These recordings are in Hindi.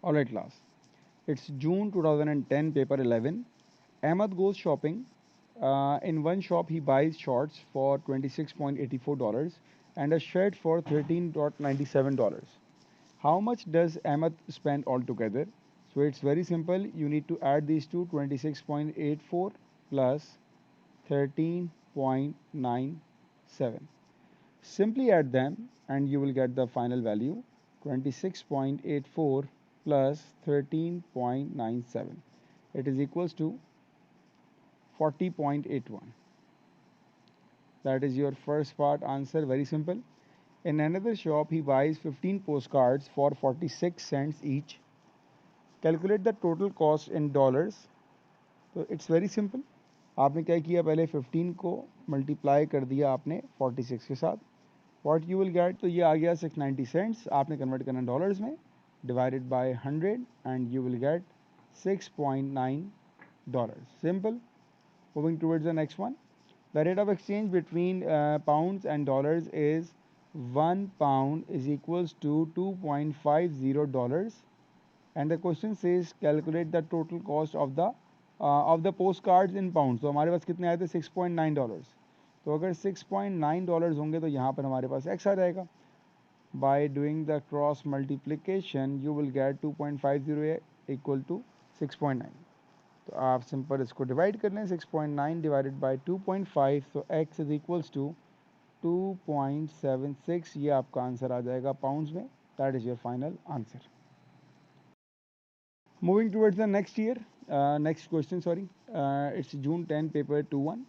Alright class, it's June 2010, paper 11. Ahmad goes shopping. In one shop he buys shorts for $26.84 and a shirt for $13.97. How much does Ahmad spend altogether? So it's very simple. You need to add these two, 26.84 plus 13.97. Simply add them and you will get the final value, 26.84 plus 13.97. It is equals to 40.81. That is your first part answer, very simple. In another shop he buys 15 postcards for 46 cents each. Calculate the total cost in dollars. तो इट्स वेरी सिंपल. आपने क्या किया, पहले 15 को मल्टीप्लाई कर दिया आपने 46 के साथ. व्हाट यू विल गेट, तो ये आ गया 690 सेंट्स. आपने कन्वर्ट करना डॉलर्स में, divided by 100 and you will gate 6.9 dollars. Simple. Moving towards the next one. The rate of exchange between pounds and dollars is 1 pound is equals to 2.50 dollars, and the question says calculate the total cost of the postcards in pounds. तो हमारे पास कितने आए थे, 6.9 डॉलर्स. तो अगर 6.9 डॉलर्स होंगे तो यहाँ पर हमारे पास x आ जाएगा. By doing the cross multiplication you will get 2.50 equal to 6.9. तो आप सिंपल इसको डिवाइड कर लें, 6.9 डिवाइडेड बाई 2.5, तो x इज इक्वल्स टू 2.76. ये आपका आंसर आ जाएगा पाउंड्स में. That is your final answer. Moving towards the next question, sorry. It's June 10, paper 2-1.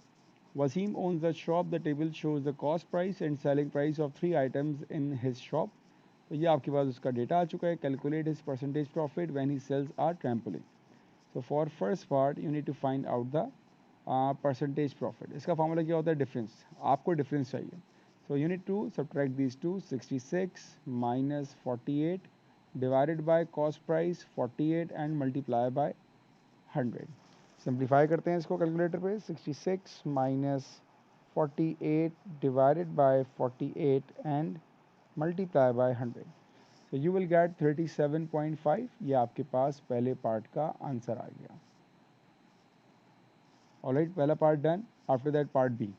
Wasim owns the shop. The table shows the cost price and selling price of 3 items in his shop. तो ये आपके पास उसका डेटा आ चुका है. Calculate his percentage profit when he sells a trampoline. So for first part, you need to find out the percentage profit. इसका फॉर्मूला क्या होता है, डिफरेंस. आपको डिफरेंस चाहिए. So you need to subtract these two, 66 minus 48 divided by cost price 48 and multiply by 100. Simplify करते हैं इसको कैलकुलेटर पे. 66 minus 48 divided by 48 and multiply by 100. So you will get 37.5. ये आपके पास पहले पार्ट का आंसर आ गया. ऑलराइट, पहला part done. After that part b.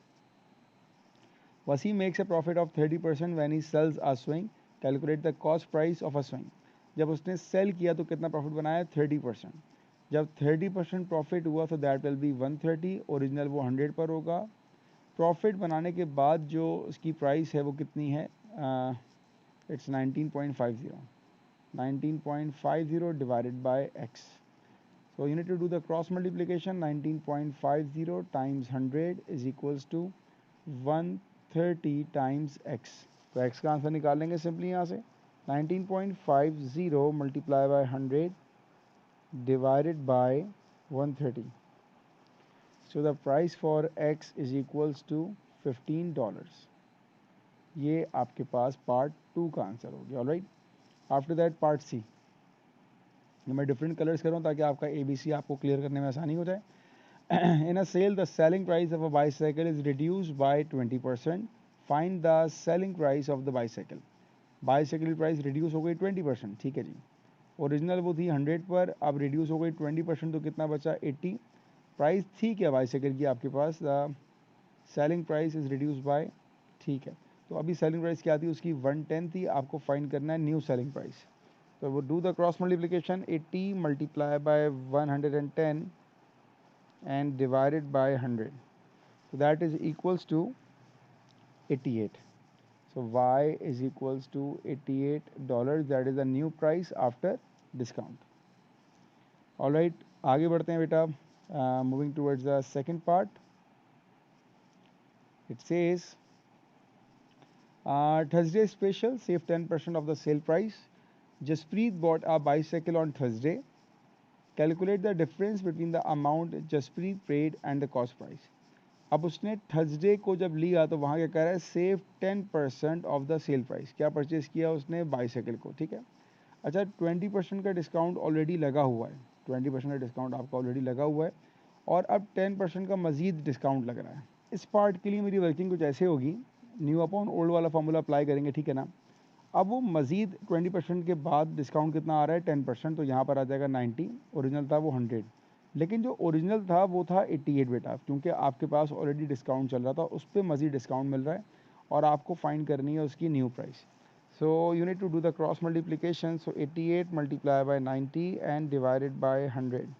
Wasim makes a profit of 30% when he sells a swing. Calculate the cost price of a swing. जब उसने सेल किया तो कितना प्रॉफिट बनाया, 30%. जब 30% प्रॉफिट हुआ तो दैट विल बी 130. ओरिजिनल वो 100 पर होगा. प्रॉफिट बनाने के बाद जो उसकी प्राइस है वो कितनी है, it's 19.50. 19.50 divided by x. So you need to do the cross multiplication. 19.50 times 100 is equals to 130 times x. तो x का आंसर निकाल लेंगे सिंपली यहाँ से. 19.50 multiplied by 100 divided by 130. So the price for x is equals to $15. ये आपके पास पार्ट 2 का आंसर हो गया. Alright, after that part c. मैं डिफरेंट कलर्स कर रहा हूँ ताकि आपका ABC आपको क्लियर करने में आसानी हो जाए. In a sale, the selling price of a bicycle is reduced by 20%. Find the selling price of the bicycle. Bicycle की प्राइस रिड्यूस हो गई 20%. ठीक है जी. ओरिजिनल वो थी 100 पर, अब रिड्यूस हो गई 20%, तो कितना बचा, 80. प्राइस थी क्या बाईसाइकिल की आपके पास, the selling price is reduce by. ठीक है, तो अभी सेलिंग प्राइस क्या थी उसकी, 110 थी. आपको फाइंड करना है न्यू सेलिंग प्राइस. तो वो do the cross multiplication. 80 multiply by 110 and divided by 100. So that is equals to 88. So y is equals to $88. That is the new price after discount. All right, आगे बढ़ते हैं बेटा. Moving towards the second part. It says Thursday special, save 10% of the sale price. Jaspreet bought a bicycle on Thursday. Calculate the difference between the amount Jaspreet paid and the cost price. अब उसने थर्सडे को जब लिया तो वहाँ क्या कह रहा है, save 10% of the sale price. क्या परचेज किया उसने, बाईसाइकिल को. ठीक है. अच्छा, 20% का डिस्काउंट ऑलरेडी लगा हुआ है. 20% का डिस्काउंट आपका ऑलरेडी लगा हुआ है और अब 10% का मजीद डिस्काउंट लग रहा है. इस पार्ट के लिए मेरी वर्किंग कुछ ऐसे होगी, न्यू अपॉन ओल्ड वाला फॉर्मूला अप्लाई करेंगे. ठीक है ना. अब वो मज़ीद 20% के बाद डिस्काउंट कितना आ रहा है 10%, तो यहाँ पर आ जाएगा 90, ओरिजिनल था वो 100, लेकिन जो ओरिजिनल था वो था 88 बेटा, क्योंकि आपके पास ऑलरेडी डिस्काउंट चल रहा था, उस पर मज़ीद डिस्काउंट मिल रहा है और आपको फाइंड करनी है उसकी new price. So you need to do the cross multiplication. So 88 multiplied by 90 and divided by 100.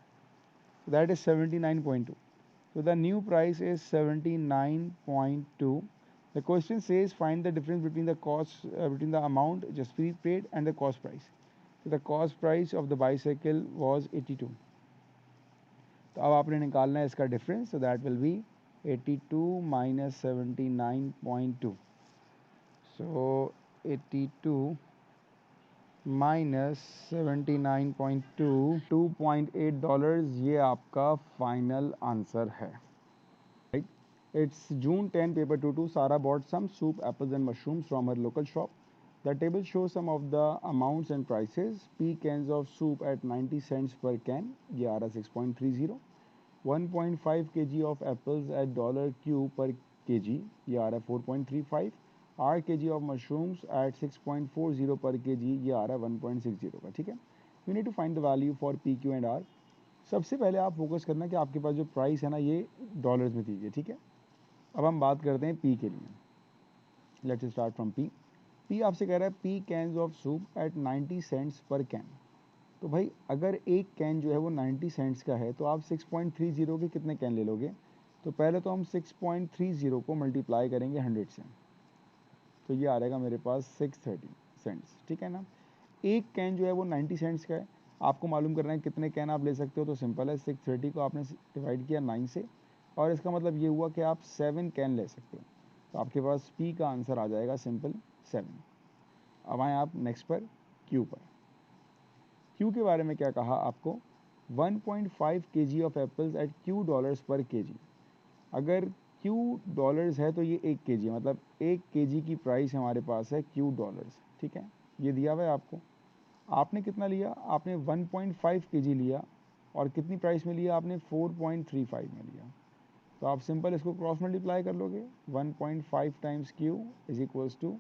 So that is 79.2. So the new price is 79.2. The question says find the difference between the cost between the amount just paid and the cost price. So the cost price of the bicycle was 82. तो अब आपने निकालना है इसका difference. So that will be 82 minus 79.2. So 82 minus 79.2, $2.8, ये आपका फाइनल आंसर है. Right. It's June 10, paper 2-2. Sarah bought some soup, apples and mushrooms from her local shop. The table shows some of the amounts and prices. P cans of soup at 90 cents per can, ये आ रहा 6.30. 1.5 kg of apples at $Q per kg, ये आ रहा है 4.35. 8 kg of mushrooms at 6.40 per kg, ये आ रहा है 1.60 का. ठीक है. You need to find the value for p q and r. सबसे पहले आप फोकस करना कि आपके पास जो प्राइस है ना ये डॉलर्स में दीजिए. ठीक है. अब हम बात करते हैं पी के लिए. Let's start from p. P आपसे कह रहा है p cans of soup at 90 cents पर कैन. तो भाई अगर एक कैन जो है वो 90 सेंट्स का है तो आप 6.30 के कितने कैन ले लोगे. तो पहले तो हम 6.30 को मल्टीप्लाई करेंगे 100 से, तो ये आ रहेगा मेरे पास 630 सेंट्स. ठीक है ना. एक कैन जो है वो 90 सेंट्स का है. आपको मालूम करना है कितने कैन आप ले सकते हो. तो सिंपल है, 630 को आपने डिवाइड किया 9 से, और इसका मतलब ये हुआ कि आप 7 कैन ले सकते हो. तो आपके पास पी का आंसर आ जाएगा सिंपल 7. अब आए आप नेक्स्ट पर क्यू पर. क्यू के बारे में क्या कहा आपको. 1.5 kg of apples at $Q per kg. अगर $Q है तो ये 1 kg, मतलब 1 kg की प्राइस हमारे पास है $Q. ठीक है. ये दिया हुआ है आपको. आपने कितना लिया, आपने 1.5 kg लिया, और कितनी प्राइस में लिया आपने 4.35 में लिया. तो आप सिंपल इसको क्रॉस मल्टीप्लाई कर लोगे. 1.5 times Q is equals to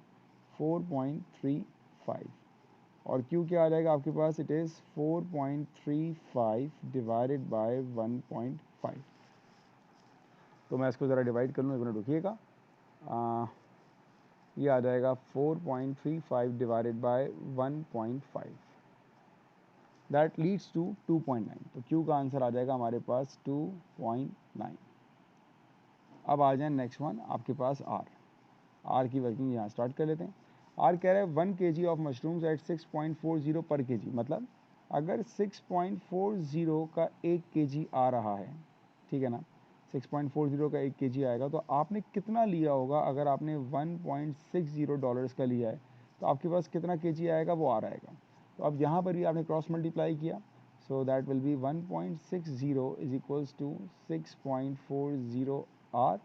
4.35, और Q क्या आ जाएगा आपके पास. It is 4.35 divided by 1.5. तो मैं इसको ज़रा डिवाइड कर लूँ, एक मिनट रुकिएगा. ये आ जाएगा 4.35 divided by 1.5, that leads to 2.9. तो Q का आंसर आ जाएगा हमारे पास 2.9. अब आ जाए नेक्स्ट वन आपके पास आर की वर्किंग यहाँ स्टार्ट कर लेते हैं. आर कह रहा है 1 kg ऑफ मशरूम्स एट 6.40 पर kg. मतलब अगर 6.40 का 1 kg आ रहा है, ठीक है ना, 6.40 का 1 kg आएगा, तो आपने कितना लिया होगा. अगर आपने $1.60 का लिया है तो आपके पास कितना kg आएगा वो आ रहेगा. तो अब यहाँ पर भी आपने क्रॉस मल्टीप्लाई किया. So that will be 1.60 is equals to 6.40 r.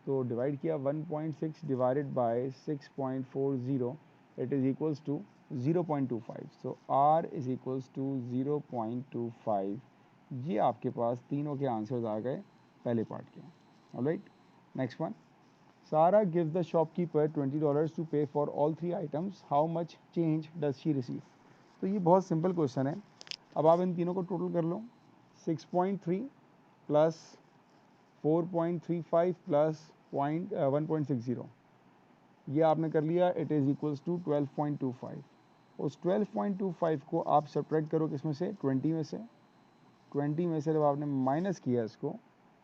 तो डिवाइड किया 1.6 divided by 6.40, it is equals to 0.25. So r is equals to 0.25. ये आपके पास तीनों के आंसर्स आ गए पहले पार्ट के. ऑलराइट. Next one. सारा गिव्स द शॉपकीपर $20 टू पे for all 3 items. How much change does she receive. तो ये बहुत सिंपल क्वेश्चन है. अब आप इन तीनों को टोटल कर लो. 6.3 प्लस 4.35 प्लस 1.60, ये आपने कर लिया. It is equals to 12.25. उस 12.25 को आप सब्ट्रैक्ट करो किस में से, 20 में से. 20 में से जब आपने माइनस किया इसको,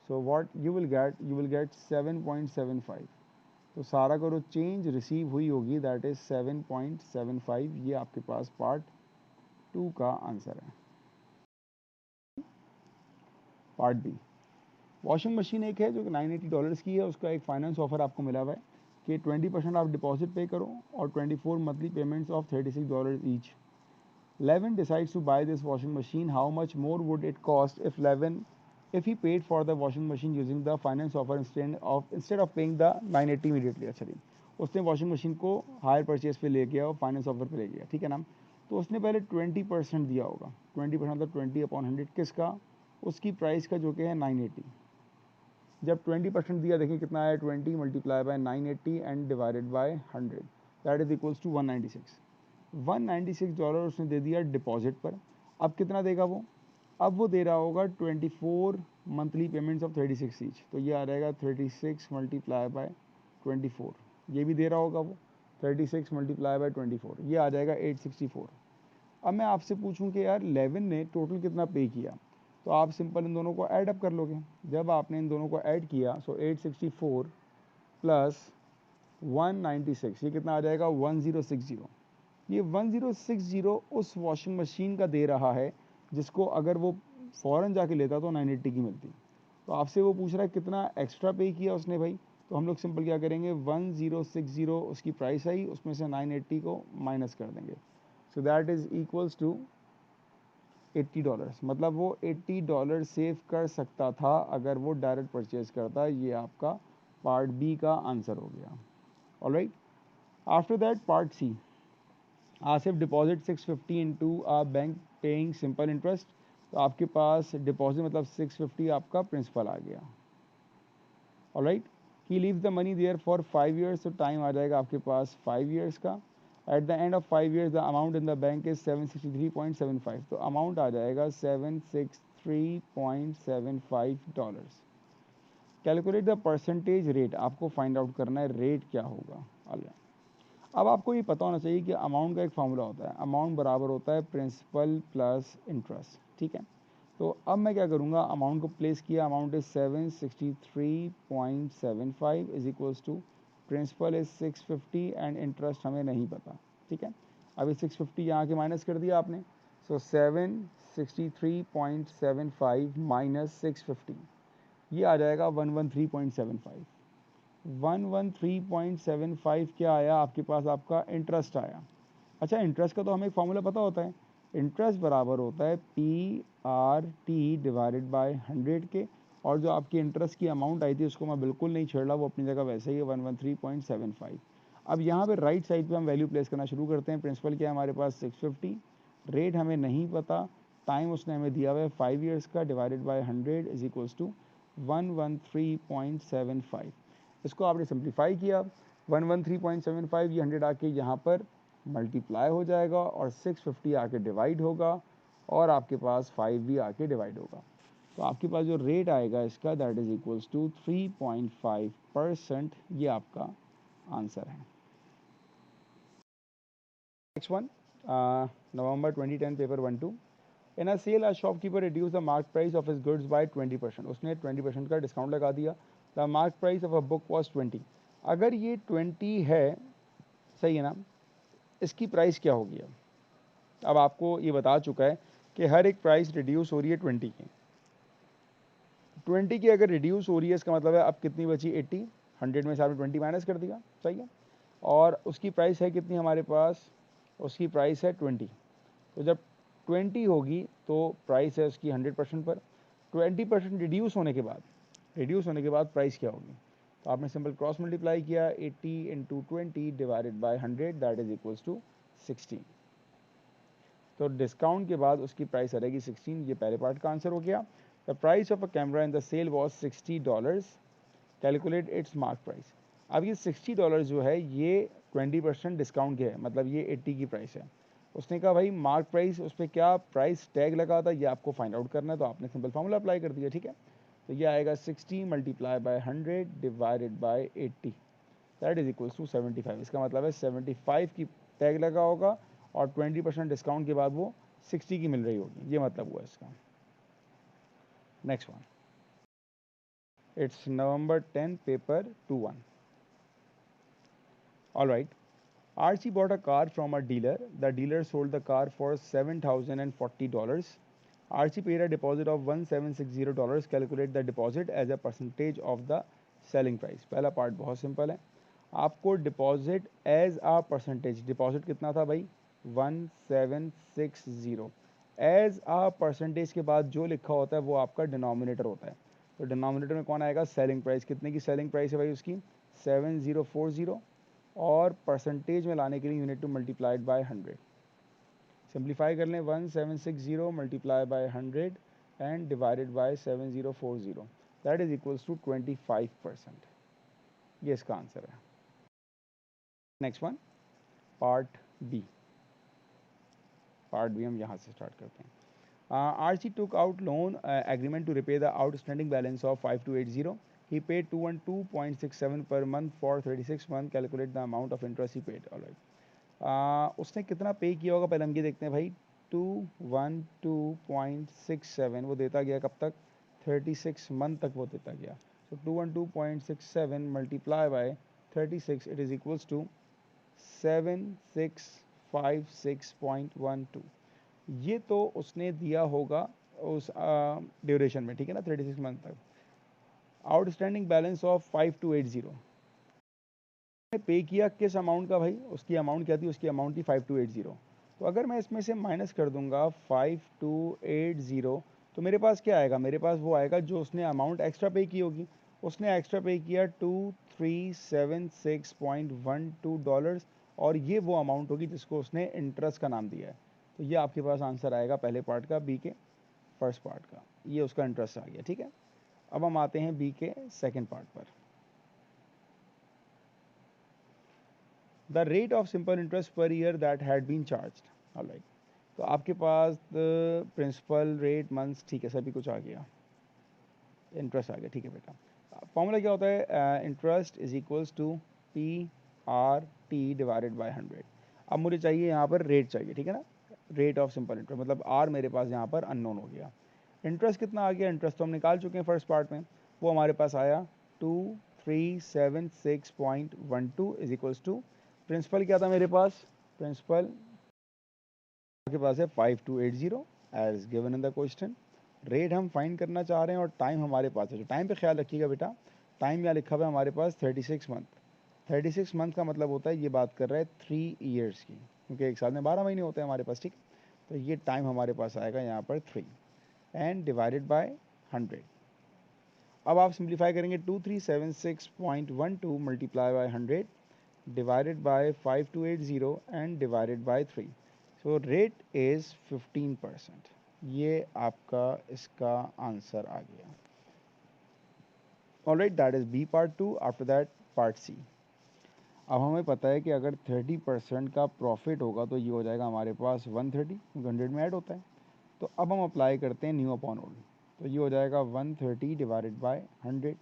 so what you will gate 7.75. तो सारा करो चेंज रिसीव हुई होगी, दैट इज़ 7.75. ये आपके पास पार्ट 2 का आंसर है. Part B. वॉशिंग मशीन एक है जो कि $980 की है. उसका एक फाइनेंस ऑफर आपको मिला हुआ है कि 20% आप डिपॉजिट पे करो और 24 monthly payments of $36 each. Levin decides to buy this washing machine. How much more would it cost if he paid for the washing machine using the finance offer instead of paying the 980 immediately. अच्छा जी, उसने वॉशिंग मशीन को हायर परचेज पे ले गया और फाइनेंस ऑफर पे ले गया. ठीक है ना. तो उसने पहले 20% दिया होगा. 20% मतलब 20/100 किसका, उसकी प्राइस का, जो कि है 980. जब 20% दिया, देखिए कितना आया, 20 multiply by 980 and divided by 100. That is equals to 196। $196 उसने दे दिया डिपॉजिट पर। अब कितना देगा वो? अब वो दे रहा होगा 24 मंथली पेमेंट्स ऑफ 36 ईच, तो ये आ जाएगा 36 मल्टीप्लाई बाय 24। ये भी दे रहा होगा वो 36 मल्टीप्लाई बाय 24, ये आ जाएगा 864। अब मैं आपसे पूछूं कि यार 11 ने टोटल कितना पे किया, तो आप सिंपल इन दोनों को ऐड अप कर लोगे। जब आपने इन दोनों को ऐड किया सो 864 प्लस 196, ये कितना आ जाएगा 1060। ये 1060 उस वॉशिंग मशीन का दे रहा है जिसको अगर वो फ़ौरन जाके लेता तो 980 की मिलती। तो आपसे वो पूछ रहा है कितना एक्स्ट्रा पे किया उसने भाई, तो हम लोग सिंपल क्या करेंगे 1060 उसकी प्राइस आई, उसमें से 980 को माइनस कर देंगे। So that is equals to $80। मतलब वो $80 सेव कर सकता था अगर वो डायरेक्ट परचेज करता। ये आपका पार्ट बी का आंसर हो गया। Alright, after that part c, Asif deposit 650 into a bank paying simple interest. तो आपके पास डिपॉजिट मतलब 650 आपका प्रिंसिपल आ गया। Alright, he leaves the money there for 5 years, तो टाइम आ जाएगा आपके पास 5 ईयर्स का। At the end of 5 years the amount in the bank is 763.75, तो अमाउंट आ जाएगा $763.75। कैलकुलेट द परसेंटेज रेट, आपको फाइंड आउट करना है रेट क्या होगा। अब आपको ये पता होना चाहिए कि अमाउंट का एक फार्मूला होता है, अमाउंट बराबर होता है प्रिंसिपल प्लस इंटरेस्ट, ठीक है। तो अब मैं क्या करूँगा, अमाउंट को प्लेस किया, amount is 763.75 is equals to principal is 650 and interest हमें नहीं पता, ठीक है। अभी 650 यहाँ के माइनस कर दिया आपने, सो 763.75 माइनस 650, ये आ जाएगा 113.75। 113.75 क्या आया आपके पास, आपका इंटरेस्ट आया। अच्छा, इंटरेस्ट का तो हमें एक फार्मूला पता होता है, इंटरेस्ट बराबर होता है PRT डिवाइडेड बाय 100 के, और जो आपकी इंटरेस्ट की अमाउंट आई थी उसको मैं बिल्कुल नहीं छेड़ रहा, वो अपनी जगह वैसे ही है 113.75। अब यहाँ पे राइट साइड पे हम वैल्यू प्लेस करना शुरू करते हैं। प्रिंसिपल क्या है हमारे पास 650, रेट हमें नहीं पता, टाइम उसने हमें दिया हुआ है 5 ईयर्स का, divided by 100 is equals to 113.75। इसको आपने सिंप्लीफाई किया, 113.75 ये 100 आके यहाँ पर मल्टीप्लाई हो जाएगा और 650 आके डिवाइड होगा और आपके पास 5 भी आके डिवाइड होगा। तो आपके पास जो रेट आएगा इसका दैट इज इक्वल्स टू 3.5%, ये आपका आंसर है। Next one, November 2010 paper 1-2। In a sale a shopkeeper reduce the mark price of his goods by 20%, उसने 20% का डिस्काउंट लगा दिया। The mark price of a book was 20। अगर ये 20 है, सही है ना, इसकी प्राइस क्या होगी। अब आपको ये बता चुका है कि हर एक प्राइस रिड्यूस हो रही है 20 की। 20 की अगर रिड्यूस हो रही है इसका मतलब है अब कितनी बची 80, 100 में से आपने 20 माइनस कर दिया, सही है। और उसकी प्राइस है कितनी हमारे पास, उसकी प्राइस है 20। तो जब 20 होगी तो प्राइस है उसकी 100% पर। 20% रिड्यूस होने के बाद प्राइस क्या होगी, तो आपने सिंपल क्रॉस मल्टीप्लाई किया 80 into 20 divided by 100 that is equals to 16। तो डिस्काउंट के बाद उसकी प्राइस आ रहेगी 16। ये पहले पार्ट का आंसर हो गया। The price of a camera in the sale was $60, calculate its mark price. अब ये $60 जो है ये 20% डिस्काउंट के है, मतलब ये 80 की प्राइस है। उसने कहा भाई मार्क प्राइस, उस पर क्या प्राइस टैग लगा था ये आपको फाइंड आउट करना है, तो आपने सिंपल फार्मूला अप्लाई कर दिया, ठीक है। तो ये आएगा 60 multiply by 100 divided by 80 that is equals to 75। इसका मतलब है 75 की टैग लगा होगा और 20% डिस्काउंट के बाद वो 60 की मिल रही होगी, ये मतलब हुआ इसका। Next one, it's November 10 paper 2-1। All right, Archie bought a car from a dealer. The dealer sold the car for $7,040. Archie paid a deposit of $1,760. Calculate the deposit as a percentage of the selling price. पहला पार्ट बहुत सिंपल है, आपको डिपॉजिट एज आ परसेंटेज, डिपॉजिट कितना था भाई 1760, एज आ परसेंटेज के बाद जो लिखा होता है वो आपका डिनोमिनेटर होता है। तो डिनोमिनेटर में कौन आएगा, सेलिंग प्राइस। कितने की सेलिंग प्राइस है भाई उसकी 7040, और परसेंटेज में लाने के लिए unit to multiplied by 100। Simplify कर लें, 1760 multiply by 100 and divided by 7040 that is equals to 25%। ये इसका आंसर है। Next one, part B. हम यहाँ से स्टार्ट करते हैं। RC took out loan agreement to repay the outstanding balance of 5280. He paid 212.67 per month for 36 months. Calculate the amount of interest he paid. All right. उसने कितना पे किया होगा पहले हम ये देखते हैं भाई। 212.67 वो देता गया कब तक? 36 मंथ तक वो देता गया। तो 212.67 multiply by 36 it is equals to 7656.12। ये तो उसने दिया होगा उस ड्यूरेशन में, ठीक है ना, 36 मंथ तक। आउटस्टैंडिंग बैलेंस ऑफ 5280 पे किया किस अमाउंट का भाई? उसकी अमाउंट क्या थी? उसकी अमाउंट थी 5280। तो अगर मैं इसमें से माइनस कर दूंगा 5280 तो मेरे पास क्या आएगा? मेरे पास वो आएगा जो उसने अमाउंट एक्स्ट्रा पे की होगी। उसने एक्स्ट्रा पे किया $2376.12 और ये वो अमाउंट होगी जिसको उसने इंटरेस्ट का नाम दिया है। तो ये आपके पास आंसर आएगा पहले पार्ट का, बी के फर्स्ट पार्ट का। ये उसका इंटरेस्ट आ गया, ठीक है। अब हम आते हैं बी के सेकेंड पार्ट पर। The rate of simple interest per year that had been charged. Alright, तो आपके पास प्रिंसिपल रेट मंथ्स, ठीक है, सभी कुछ आ गया, इंटरेस्ट आ गया, ठीक है बेटा। फॉर्मूला क्या होता है? Interest is equals to PRT divided by 100। अब मुझे चाहिए यहाँ पर रेट चाहिए, ठीक है ना, रेट ऑफ सिंपल इंटरेस्ट, मतलब आर मेरे पास यहाँ पर अननोन हो गया। इंटरेस्ट कितना आ गया? इंटरेस्ट तो हम निकाल चुके हैं फर्स्ट पार्ट में, वो हमारे पास आया 2376.12 इज इक्वल्स टू प्रिंसिपल क्या था मेरे पास? प्रिंसिपल के पास है 5280 as given in the question. Rate हम फाइंड करना चाह रहे हैं और टाइम हमारे पास है। जो टाइम पे ख्याल रखिएगा बेटा, टाइम यहाँ लिखा हुआ है हमारे पास 36 मंथ। 36 मंथ का मतलब होता है, ये बात कर रहा है 3 ईयर्स की, क्योंकि एक साल में 12 महीने होते हैं हमारे पास, ठीक। तो ये टाइम हमारे पास आएगा यहाँ पर 3 एंड डिवाइडेड बाय 100। अब आप सिंप्लीफाई करेंगे 2376.12 multiply by 100 divided by 5280 and divided by 3। So rate is 15%। ये आपका इसका आंसर आ गया। Alright, that is B part 2। After that part C. अब हमें पता है कि अगर 30% का प्रॉफिट होगा तो ये हो जाएगा हमारे पास 130, 100 में ऐड होता है। तो अब हम अप्लाई करते हैं न्यू अपॉन ओल्ड, तो ये हो जाएगा 130 डिवाइडेड बाय 100।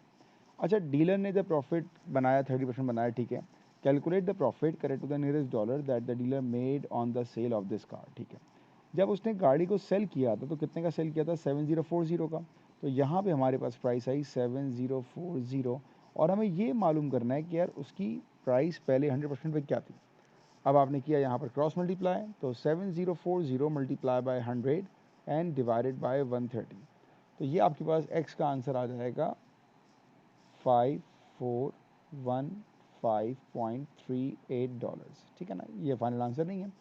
अच्छा, डीलर ने जब प्रॉफिट बनाया 30% बनाया, ठीक है। Calculate the profit correct to the nearest dollar that the dealer made on the sale of this car, ठीक है। जब उसने गाड़ी को सेल किया था तो कितने का सेल किया था? 7040 का। तो यहाँ पे हमारे पास प्राइस आई 7040 और हमें ये मालूम करना है कि यार उसकी प्राइस पहले 100% पे क्या थी। अब आपने किया यहाँ पर क्रॉस मल्टीप्लाई, तो 7040 multiply by 100 and divided bye 130। तो ये आपके पास एक्स का आंसर आ जाएगा 5415.38 ठीक है ना। ये फाइनल आंसर नहीं है,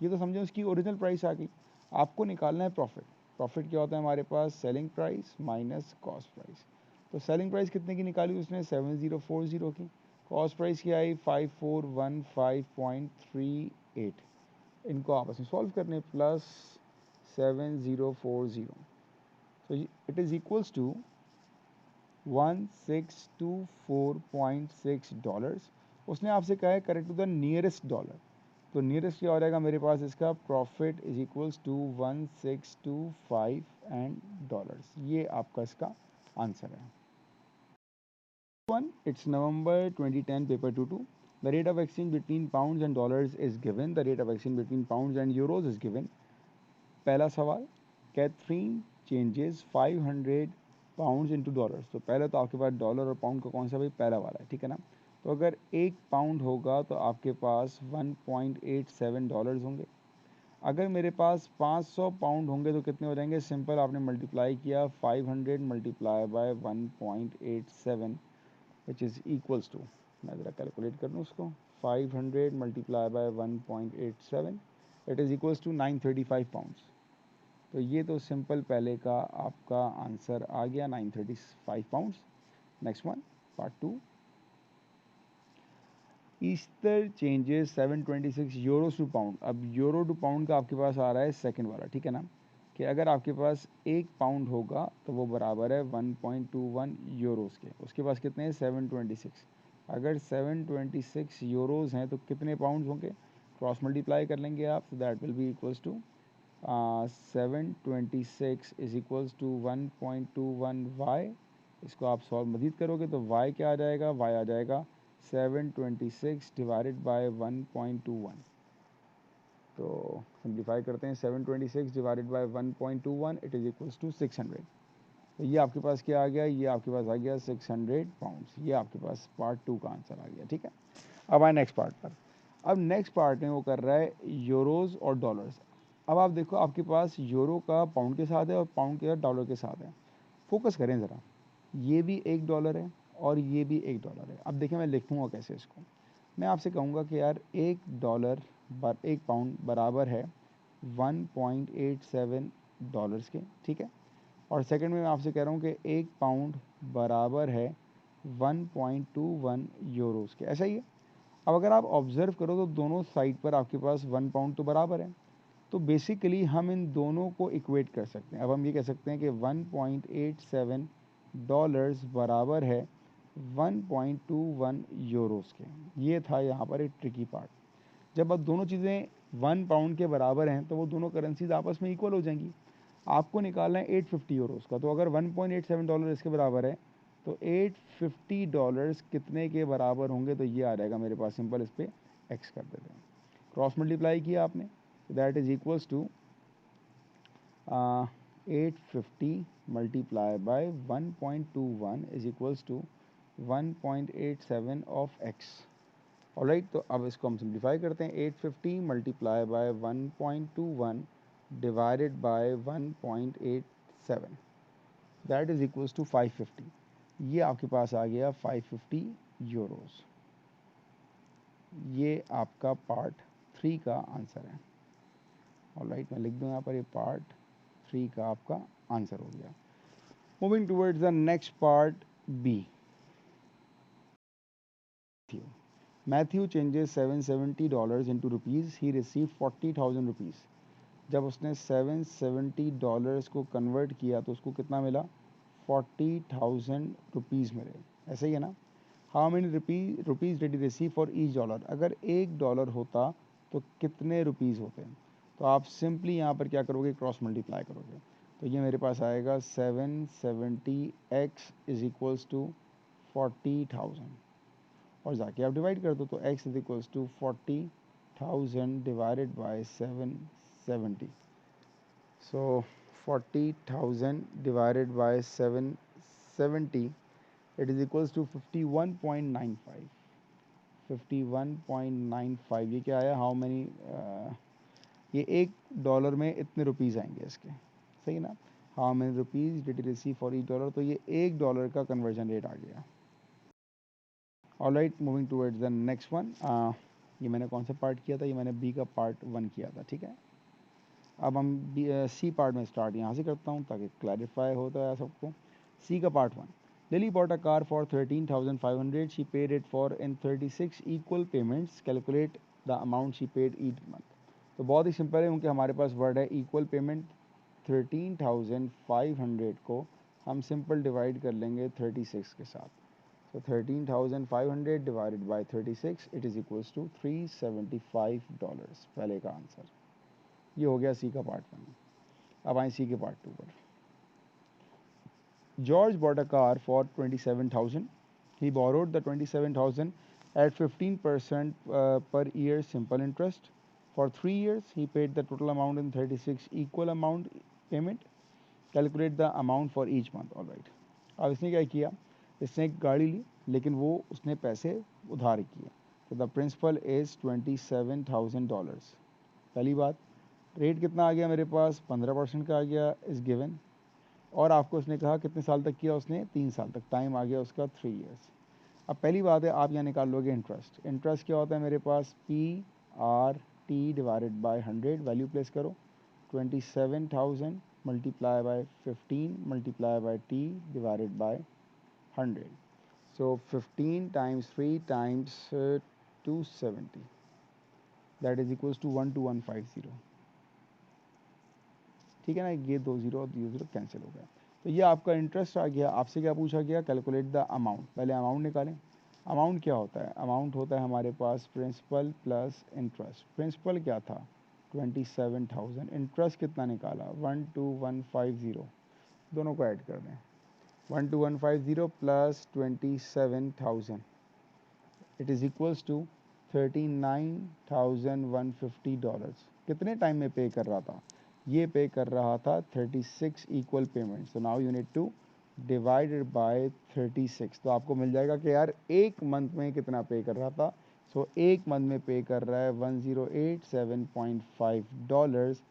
ये तो समझो इसकी ओरिजिनल प्राइस आ गई। आपको निकालना है प्रॉफिट। प्रॉफिट क्या होता है हमारे पास? Selling price minus cost price. तो सेलिंग प्राइस कितने की निकाली उसने? 7040 की। कॉस्ट प्राइस की आई 5415.38। इनको आपस में सॉल्व करने, प्लस 7040, तो इट इज इक्वल्स टू $1624.6। उसने आपसे कहा है correct to the nearest dollar, तो नियरेस्ट क्या हो जाएगा मेरे पास इसका? Profit is equals to 1625 and dollars. ये आपका इसका आंसर है। It's November 2010, paper 2-2. The rate of exchange between pounds and dollars is given. The rate of exchange between pounds and euros is given. पहला सवाल, Catherine changes 500 pounds into dollars. तो पहले तो आपके पास डॉलर और पाउंड का कौन सा भाई? पहला वाला है, ठीक है ना। तो अगर 1 पाउंड होगा तो आपके पास 1.87 डॉलर्स होंगे। अगर मेरे पास 500 पाउंड होंगे तो कितने हो जाएंगे? सिंपल, आपने मल्टीप्लाई किया 500 multiply by 1.87 which is equals to, मैं ज़रा कैलकुलेट कर लूँ उसको, 500 multiply by 1.87 it is equals to 935 pounds. तो ये तो सिंपल पहले का आपका आंसर आ गया 935 pounds. Next one, part 2। Esther changes 726 euros to pound. अब यूरो टू पाउंड का आपके पास आ रहा है सेकंड वाला, ठीक है ना, कि अगर आपके पास 1 पाउंड होगा तो वो बराबर है 1.21 यूरोस के। उसके पास कितने हैं? 726। अगर 726 यूरोस हैं तो कितने पाउंड्स होंगे? क्रॉस मल्टीप्लाई कर लेंगे आप, तो that will be equals to 726 is equals to 1.21y। इसको आप सॉल्व मजीद करोगे तो y क्या आ जाएगा, y आ जाएगा 726 डिवाइडेड बाय 1.21। तो सिंप्लीफाई करते हैं, 726 divided by 1.21 it is equals to 600। तो ये आपके पास क्या आ गया, ये आपके पास आ गया 600 पाउंड्स। ये आपके पास पार्ट 2 का आंसर आ गया, ठीक है। अब आए नेक्स्ट पार्ट पर। अब नेक्स्ट पार्ट में वो कर रहा है यूरोज़ और डॉलर्स। अब आप देखो, आपके पास यूरो का पाउंड के साथ है और पाउंड के साथ डॉलर के साथ है। फोकस करें ज़रा, ये भी $1 है और ये भी $1 है। अब देखें मैं लिखूँगा कैसे इसको। मैं आपसे कहूँगा कि यार $1 एक पाउंड बराबर है 1.87 डॉलर्स के, ठीक है। और सेकंड में मैं आपसे कह रहा हूँ कि एक पाउंड बराबर है 1.21 यूरोज़ के, ऐसा ही है। अब अगर आप ऑब्ज़र्व करो तो दोनों साइड पर आपके पास 1 पाउंड तो बराबर है। तो बेसिकली हम इन दोनों को इक्वेट कर सकते हैं। अब हम ये कह सकते हैं कि 1.87 डॉलर्स बराबर है 1.21 यूरोज़ के। ये था यहाँ पर एक ट्रिकी पार्ट। जब अब दोनों चीज़ें 1 पाउंड के बराबर हैं तो वो दोनों करेंसीज आपस में इक्वल हो जाएंगी। आपको निकालना है 850 यूरोज़ का। तो अगर 1.87 डॉलर इसके बराबर है तो 850 डॉलर्स कितने के बराबर होंगे, तो ये आ जाएगा मेरे पास। सिंपल इस पर एक्स कर देते हैं। क्रॉस मल्टीप्लाई किया आपने, that is equals to 850 multiply by 1.21 is equals to 1.87 of x. Alright, तो अब इसको हम सिंप्लीफाई करते हैं। 850 multiply by 1.21 divided by 1.87 that is equals to 550। ये आपके पास आ गया 550 यूरोज़। ये आपका पार्ट 3 का आंसर है। ऑलराइट, मैं लिख दूँ यहाँ पर, ये पार्ट 3 का आपका आंसर हो गया। Moving towards the next part B. Matthew changes $770 into rupees, he received 40,000 rupees। जब उसने $770 को कन्वर्ट किया तो उसको कितना मिला, 40,000 रुपीज़ मिले, ऐसे ही है ना। How many rupees did he receive for each dollar. अगर $1 होता तो कितने रुपीज़ होते हैं। तो आप सिंपली यहाँ पर क्या करोगे, क्रॉस मल्टीप्लाई करोगे। तो ये मेरे पास आएगा 770x इज इक्वल्स टू 40,000 और जाके आप डिवाइड कर दो। तो x is equals to 40,000 divided by 770। So 40,000 divided by 770 it is equals to 51.95। 51.95 ये क्या आया, हाउ मैनी, ये $1 में इतने रुपीज़ आएंगे इसके, सही ना। How many rupees did receive for each dollar, तो ये $1 का कन्वर्जन रेट आ गया। Alright, moving towards the next one. ये मैंने कौन सा पार्ट किया था, ये मैंने बी का पार्ट 1 किया था, ठीक है। अब हम सी पार्ट में स्टार्ट यहाँ से करता हूँ ताकि क्लैरिफाई होता है सबको। सी का part 1। Lily bought a car for 13,500। She paid it for in 36 equal payments. Calculate the amount she paid each month. तो बहुत ही सिंपल है, क्योंकि हमारे पास वर्ड है इक्वल पेमेंट। 13,500 को हम सिंपल डिवाइड कर लेंगे 36 के साथ। तो 13,500 divided by 36 it is equals to $375। पहले का आंसर ये हो गया सी का पार्ट 1। अब आए सी के पार्ट 2 पर। George bought a car for 27,000। He borrowed the 27,000 at 15% per year simple interest for 3 years। he paid the total amount in 36 equal amount payment। calculate the amount for each month। all right, अब इसने क्या किया, इसने एक गाड़ी ली लेकिन वो उसने पैसे उधार किए। तो द प्रिंसिपल इज़ $27,000। पहली बात, रेट कितना आ गया मेरे पास, 15% का आ गया इज़ गिवन। और आपको उसने कहा कितने साल तक किया, उसने 3 साल तक, टाइम आ गया उसका 3 ईयर्स। अब पहली बात है, आप यहाँ निकाल लोगे इंटरेस्ट। इंटरेस्ट क्या होता है मेरे पास, PRT divided by 100। Value place करो, 27,000 multiply by 15 multiply by T divided by 100। So 15 times 3 times 270 that is equals to 12150। ठीक है ना, ये 2 0 और 2 0 कैंसिल हो गया। तो ये आपका इंटरेस्ट आ गया। आपसे क्या पूछा गया, कैलकुलेट द अमाउंट। पहले अमाउंट निकालें। अमाउंट क्या होता है? अमाउंट होता है हमारे पास प्रिंसिपल प्लस इंटरेस्ट। प्रिंसिपल क्या था? 27,000। इंटरेस्ट कितना निकाला? 12150। दोनों को ऐड कर दें। 12150 plus 27,000 it is equals to $39,150। कितने टाइम में पे कर रहा था? ये पे कर रहा था 36 equal payment. So now you need two divided by 36। तो आपको मिल जाएगा कि यार एक मंथ में कितना पे कर रहा था। सो एक मंथ में पे कर रहा है $1087.5